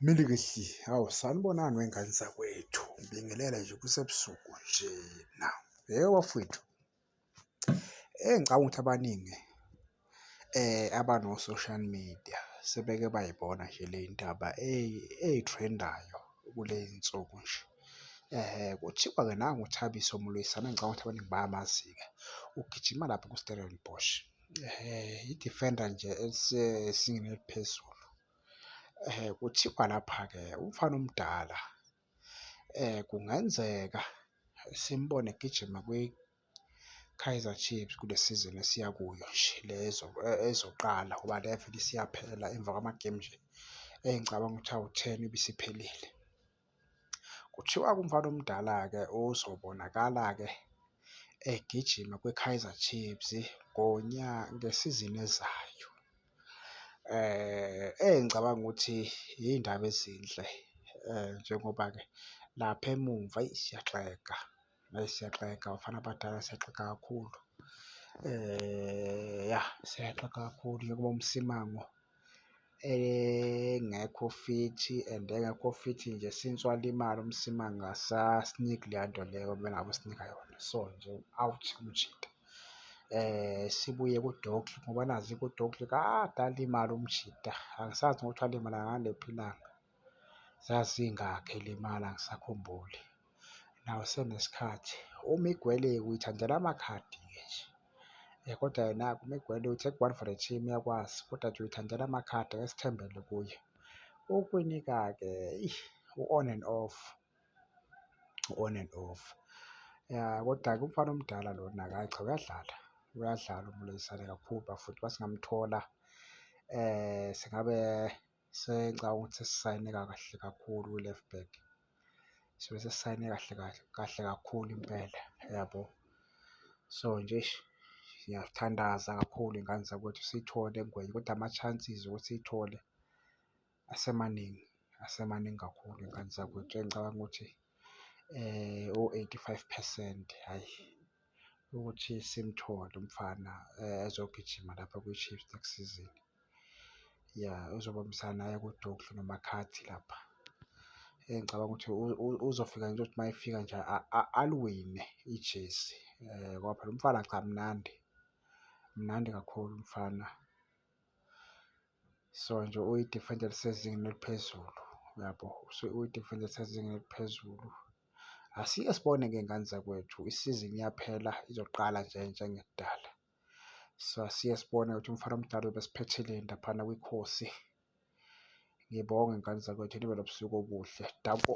Milikihli, hawu sanibonani wey'ngane zakwethu, ngibingelela nje kusebusuku nje na. Bafowethu, ngicabanga ukuthi abaningi abano-social media sebeke bayibona nje le y'ndaba ey'threndayo kuley'nsuku nje. Kuthiwa-ke nangu uThabiso Mloyisana engicabanga ukuthi abaningi bayamazi-ke, ugijima lapha ku-Stellenbosch. I-defender nje elisezingeni eliphezulu. Kuthiwa lapha-ke umfana omdala kungenzeka simbone egijima kwi-Kaizer Chiefs kule sizini esiya kuyo nje le ezoqala ngoba le vele isiyaphela emva kwamagemu nje engicabanga ukuthi awu-10 ibisiphelile. Kuthiwa-ke umfana omdala-ke uzobonakala-ke egijima kwi-Kaizer Chiefs ngesizini ezayo. Engicabanga ukuthi iy'ndaba ezinhle njengoba-ke lapha emuva eyi siyaxega, abafana abadala siyaxega kakhulu. Siyaxega kakhulu njengoba uMsimango engekho fithi and engekho fithi nje since walimala uMsimango akasasiniki leya nto leyo ebengabe usinika yona. So nje out uMjida. Sibuye kuDorkley ngoba nazi kuDorkley kade alimala uMjida, angisazi ukuthi walimala ngalephi ilanga, zazingakhi elimala angisakhumbuli. Nawu senesikhathi. UMigwele uyithandela amakhadi-ke nje, kodwa yena-ke uMigwele u-take one for the team uyakwazi, kodwa nje uyithandela amakhadi, ake sithembele kuye. Ukwinika-ke u-on and off, u-on and off. Kodwa-ke umfana omdala lona-ke hhayi cha uyadlala uMloyisane kakhulu bafowethu. Uma singamthola singabe sengicabanga ukuthi sesisayine kahle kakhulu kwi-left back. Siyobe sesisayine kahle kakhulu impela, yabo. So nje ngiyathandaza kakhulu iy'ngane zakwethu siy'thole Ngwenya, kodwa ama-chances ukuthi siy'thole asemaningi kakhulu iy'ngane zakwethu. Engicabanga ukuthi o-85%, hhayi, ukuthi simthole umfana ezogijima lapha kwi-Chiefs next season. Uzobambisana naye kuDorkley noMcCarthy lapha. Engicabanga ukuthi uzofika nje ukuthi uma efika nje aliwine ijezi ngoba phela umfana cha mnandi kakhulu umfana. So nje uyi-defender elisezingeni eliphezulu, yabo, uyi-defender elisezingeni eliphezulu. Asike sibone-ke iy'ngane zakwethu, isizini iyaphela izoqala nje njengekudala. So asike sibone ukuthi umfana omdala uyobe esiphetheleni laphana kwikhosi. Ngibonge iy'ngane zakwethu, nibe nobusuku obuhle, danko.